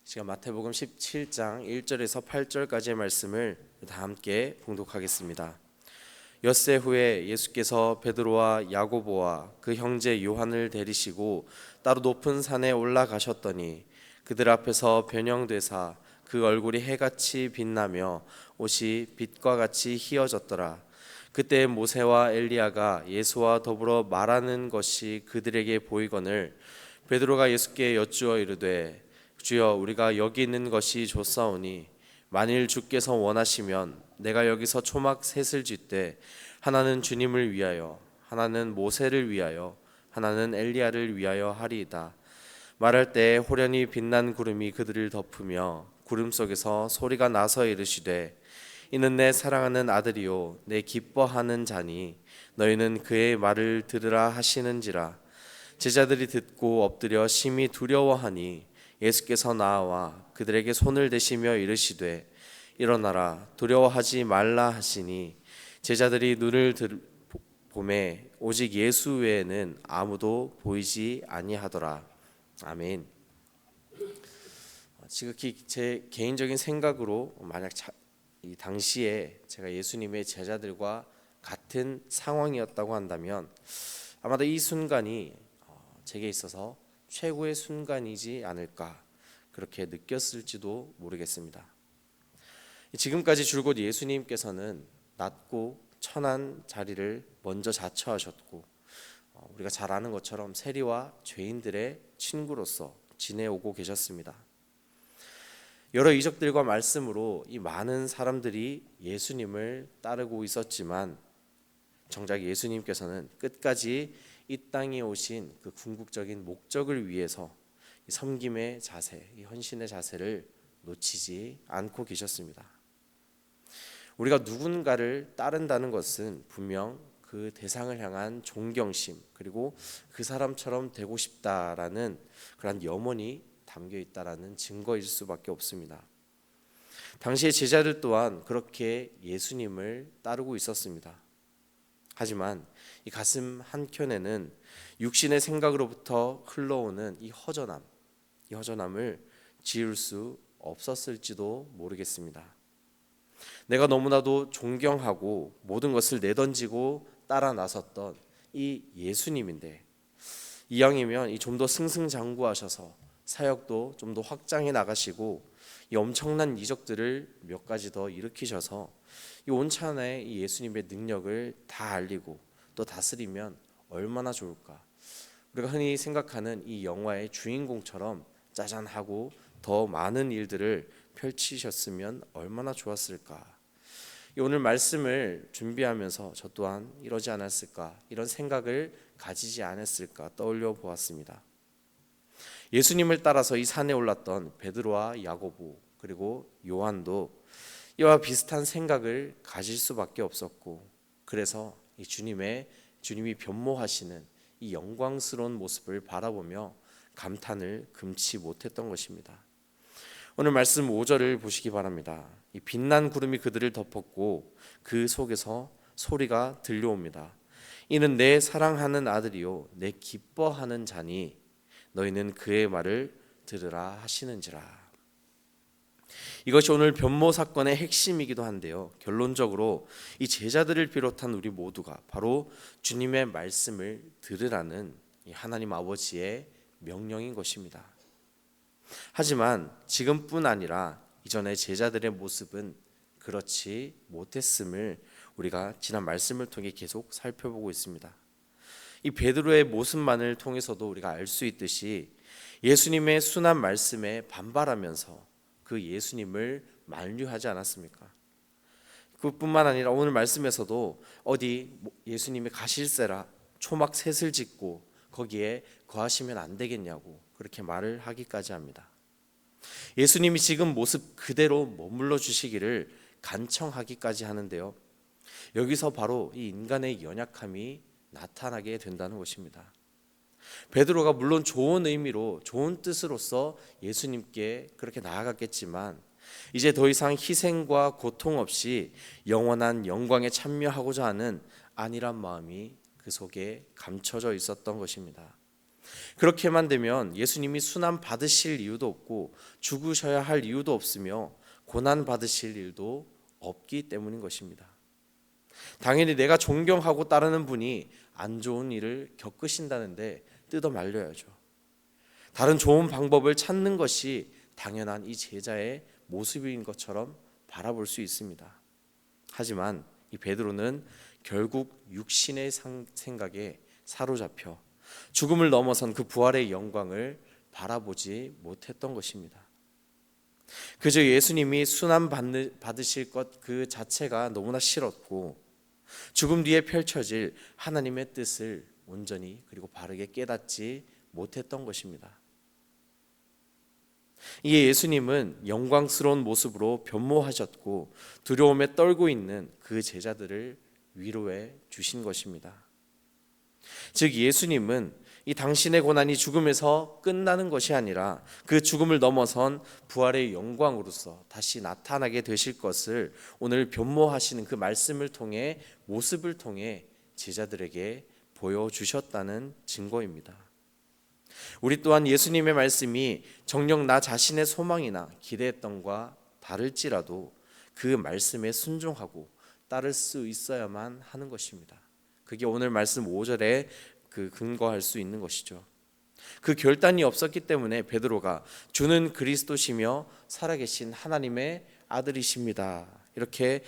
제가 마태복음 17장 1절에서 8절까지의 말씀을 다 함께 봉독하겠습니다. 엿새 후에 예수께서 베드로와 야고보와 그 형제 요한을 데리시고 따로 높은 산에 올라가셨더니 그들 앞에서 변형되사 그 얼굴이 해같이 빛나며 옷이 빛과 같이 희어졌더라. 그때 모세와 엘리야가 예수와 더불어 말하는 것이 그들에게 보이거늘 베드로가 예수께 여쭈어 이르되 주여, 우리가 여기 있는 것이 좋사오니 만일 주께서 원하시면 내가 여기서 초막 셋을 짓되 하나는 주님을 위하여, 하나는 모세를 위하여, 하나는 엘리야를 위하여 하리이다. 말할 때 호련히 빛난 구름이 그들을 덮으며 구름 속에서 소리가 나서 이르시되 이는 내 사랑하는 아들이요 내 기뻐하는 자니 너희는 그의 말을 들으라 하시는지라. 제자들이 듣고 엎드려 심히 두려워하니 예수께서 나와 그들에게 손을 대시며 이르시되 일어나라 두려워하지 말라 하시니 제자들이 눈을 보매 오직 예수 외에는 아무도 보이지 아니하더라. 아멘. 지극히 제 개인적인 생각으로 만약 이 당시에 제가 예수님의 제자들과 같은 상황이었다고 한다면 아마도 이 순간이 제게 있어서 최고의 순간이지 않을까 그렇게 느꼈을지도 모르겠습니다. 지금까지 줄곧 예수님께서는 낮고 천한 자리를 먼저 자처하셨고 우리가 잘 아는 것처럼 세리와 죄인들의 친구로서 지내오고 계셨습니다. 여러 이적들과 말씀으로 이 많은 사람들이 예수님을 따르고 있었지만 정작 예수님께서는 끝까지 이 땅에 오신 그 궁극적인 목적을 위해서 이 섬김의 자세, 이 헌신의 자세를 놓치지 않고 계셨습니다. 우리가 누군가를 따른다는 것은 분명 그 대상을 향한 존경심 그리고 그 사람처럼 되고 싶다라는 그런 염원이 담겨 있다라는 증거일 수밖에 없습니다. 당시의 제자들 또한 그렇게 예수님을 따르고 있었습니다. 하지만 이 가슴 한켠에는 육신의 생각으로부터 흘러오는 이 허전함을 지울 수 없었을지도 모르겠습니다. 내가 너무나도 존경하고 모든 것을 내던지고 따라 나섰던 이 예수님인데 이왕이면 좀 더 승승장구하셔서 사역도 좀 더 확장해 나가시고 이 엄청난 이적들을 몇 가지 더 일으키셔서 이 온천의 이 예수님의 능력을 다 알리고 또 다스리면 얼마나 좋을까. 우리가 흔히 생각하는 이 영화의 주인공처럼 짜잔하고 더 많은 일들을 펼치셨으면 얼마나 좋았을까. 오늘 말씀을 준비하면서 저 또한 이러지 않았을까 이런 생각을 가지지 않았을까 떠올려 보았습니다. 예수님을 따라서 이 산에 올랐던 베드로와 야고보 그리고 요한도 이와 비슷한 생각을 가질 수밖에 없었고 그래서 이 주님이 변모하시는 이 영광스러운 모습을 바라보며 감탄을 금치 못했던 것입니다. 오늘 말씀 5절을 보시기 바랍니다. 이 빛난 구름이 그들을 덮었고 그 속에서 소리가 들려옵니다. 이는 내 사랑하는 아들이요 내 기뻐하는 자니 너희는 그의 말을 들으라 하시는지라. 이것이 오늘 변모 사건의 핵심이기도 한데요. 결론적으로 이 제자들을 비롯한 우리 모두가 바로 주님의 말씀을 들으라는 이 하나님 아버지의 명령인 것입니다. 하지만 지금뿐 아니라 이전의 제자들의 모습은 그렇지 못했음을 우리가 지난 말씀을 통해 계속 살펴보고 있습니다. 이 베드로의 모습만을 통해서도 우리가 알 수 있듯이 예수님의 순한 말씀에 반발하면서 그 예수님을 만류하지 않았습니까? 그뿐만 아니라 오늘 말씀에서도 어디 예수님이 가실세라 초막 셋을 짓고 거기에 거하시면 안 되겠냐고 그렇게 말을 하기까지 합니다. 예수님이 지금 모습 그대로 머물러 주시기를 간청하기까지 하는데요. 여기서 바로 이 인간의 연약함이 나타나게 된다는 것입니다. 베드로가 물론 좋은 의미로 좋은 뜻으로서 예수님께 그렇게 나아갔겠지만 이제 더 이상 희생과 고통 없이 영원한 영광에 참여하고자 하는 안일한 마음이 그 속에 감춰져 있었던 것입니다. 그렇게만 되면 예수님이 순환 받으실 이유도 없고 죽으셔야 할 이유도 없으며 고난 받으실 일도 없기 때문인 것입니다. 당연히 내가 존경하고 따르는 분이 안 좋은 일을 겪으신다는데 뜯어 말려야죠. 다른 좋은 방법을 찾는 것이 당연한 이 제자의 모습인 것처럼 바라볼 수 있습니다. 하지만 이 베드로는 결국 육신의 생각에 사로잡혀 죽음을 넘어선 그 부활의 영광을 바라보지 못했던 것입니다. 그저 예수님이 순환 받으실 것 그 자체가 너무나 싫었고 죽음 뒤에 펼쳐질 하나님의 뜻을 온전히 그리고 바르게 깨닫지 못했던 것입니다. 이에 예수님은 영광스러운 모습으로 변모하셨고 두려움에 떨고 있는 그 제자들을 위로해 주신 것입니다. 즉 예수님은 이 당신의 고난이 죽음에서 끝나는 것이 아니라 그 죽음을 넘어선 부활의 영광으로서 다시 나타나게 되실 것을 오늘 변모하시는 그 말씀을 통해, 모습을 통해 제자들에게 보여주셨다는 증거입니다. 우리 또한 예수님의 말씀이 정녕 나 자신의 소망이나 기대했던과 다를지라도 그 말씀에 순종하고 따를 수 있어야만 하는 것입니다. 그게 오늘 말씀 5절에 근거할 수 있는 것이죠. 그 결단이 없었기 때문에 베드로가 주는 그리스도시며 살아계신 하나님의 아들이십니다, 이렇게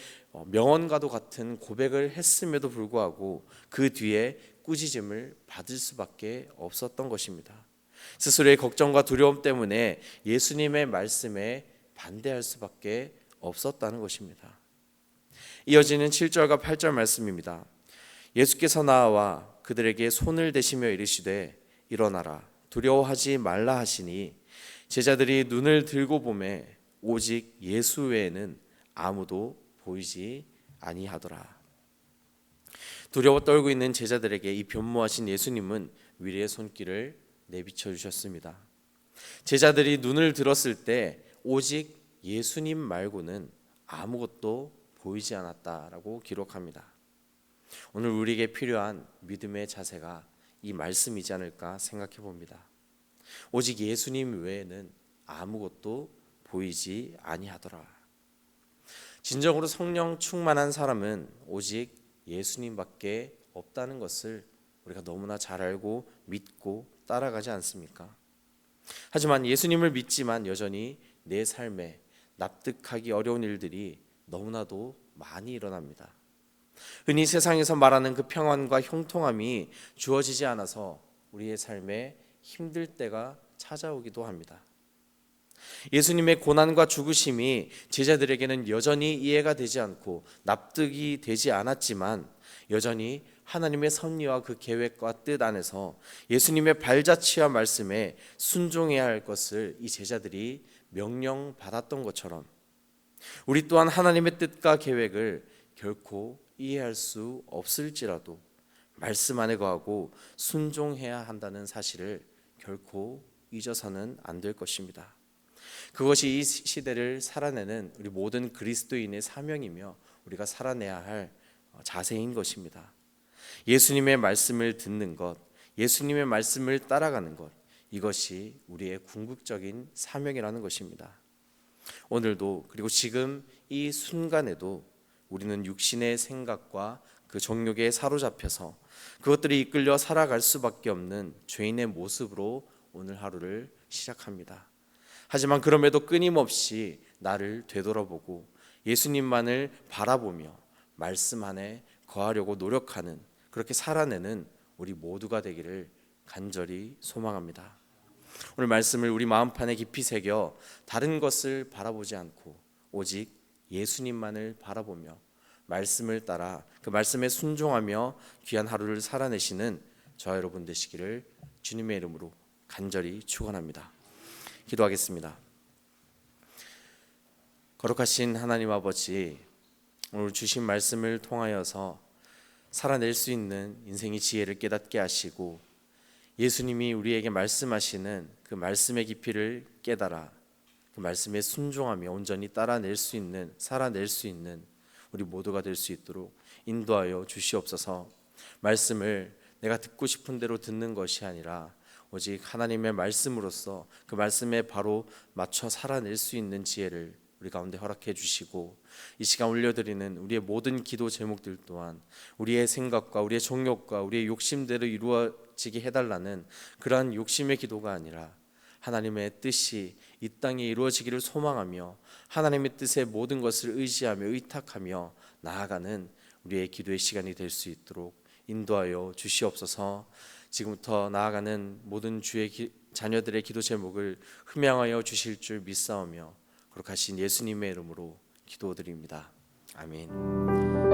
명언과도 같은 고백을 했음에도 불구하고 그 뒤에 꾸짖음을 받을 수밖에 없었던 것입니다. 스스로의 걱정과 두려움 때문에 예수님의 말씀에 반대할 수밖에 없었다는 것입니다. 이어지는 7절과 8절 말씀입니다. 예수께서 나와 그들에게 손을 대시며 이르시되 일어나라 두려워하지 말라 하시니 제자들이 눈을 들고 보매 오직 예수 외에는 아무도 보이지 아니하더라. 두려워 떨고 있는 제자들에게 이 변모하신 예수님은 위로의 손길을 내비쳐 주셨습니다. 제자들이 눈을 들었을 때 오직 예수님 말고는 아무것도 보이지 않았다라고 기록합니다. 오늘 우리에게 필요한 믿음의 자세가 이 말씀이지 않을까 생각해 봅니다. 오직 예수님 외에는 아무것도 보이지 아니하더라. 진정으로 성령 충만한 사람은 오직 예수님밖에 없다는 것을 우리가 너무나 잘 알고 믿고 따라가지 않습니까? 하지만 예수님을 믿지만 여전히 내 삶에 납득하기 어려운 일들이 너무나도 많이 일어납니다. 흔히 세상에서 말하는 그 평안과 형통함이 주어지지 않아서 우리의 삶에 힘들 때가 찾아오기도 합니다. 예수님의 고난과 죽으심이 제자들에게는 여전히 이해가 되지 않고 납득이 되지 않았지만 여전히 하나님의 섭리와 그 계획과 뜻 안에서 예수님의 발자취와 말씀에 순종해야 할 것을 이 제자들이 명령받았던 것처럼 우리 또한 하나님의 뜻과 계획을 결코 이해할 수 없을지라도 말씀 안에 거하고 순종해야 한다는 사실을 결코 잊어서는 안 될 것입니다. 그것이 이 시대를 살아내는 우리 모든 그리스도인의 사명이며 우리가 살아내야 할 자세인 것입니다. 예수님의 말씀을 듣는 것, 예수님의 말씀을 따라가는 것, 이것이 우리의 궁극적인 사명이라는 것입니다. 오늘도 그리고 지금 이 순간에도 우리는 육신의 생각과 그 정욕에 사로잡혀서 그것들이 이끌려 살아갈 수밖에 없는 죄인의 모습으로 오늘 하루를 시작합니다. 하지만 그럼에도 끊임없이 나를 되돌아보고 예수님만을 바라보며 말씀 안에 거하려고 노력하는, 그렇게 살아내는 우리 모두가 되기를 간절히 소망합니다. 오늘 말씀을 우리 마음판에 깊이 새겨 다른 것을 바라보지 않고 오직 예수님만을 바라보며 말씀을 따라 그 말씀에 순종하며 귀한 하루를 살아내시는 저와 여러분 되시기를 주님의 이름으로 간절히 축원합니다. 기도하겠습니다. 거룩하신 하나님 아버지, 오늘 주신 말씀을 통하여서 살아낼 수 있는 인생의 지혜를 깨닫게 하시고 예수님이 우리에게 말씀하시는 그 말씀의 깊이를 깨달아 그 말씀에 순종하며 온전히 따라낼 수 있는, 살아낼 수 있는 우리 모두가 될 수 있도록 인도하여 주시옵소서. 말씀을 내가 듣고 싶은 대로 듣는 것이 아니라 오직 하나님의 말씀으로서 그 말씀에 바로 맞춰 살아낼 수 있는 지혜를 우리 가운데 허락해 주시고, 이 시간 올려드리는 우리의 모든 기도 제목들 또한 우리의 생각과 우리의 정욕과 우리의 욕심대로 이루어지게 해달라는 그러한 욕심의 기도가 아니라 하나님의 뜻이 이 땅에 이루어지기를 소망하며 하나님의 뜻에 모든 것을 의지하며 의탁하며 나아가는 우리의 기도의 시간이 될 수 있도록 인도하여 주시옵소서. 지금부터 나아가는 모든 주의 자녀들의 기도 제목을 흠양하여 주실 줄 믿사오며 거룩하신 예수님의 이름으로 기도드립니다. 아멘.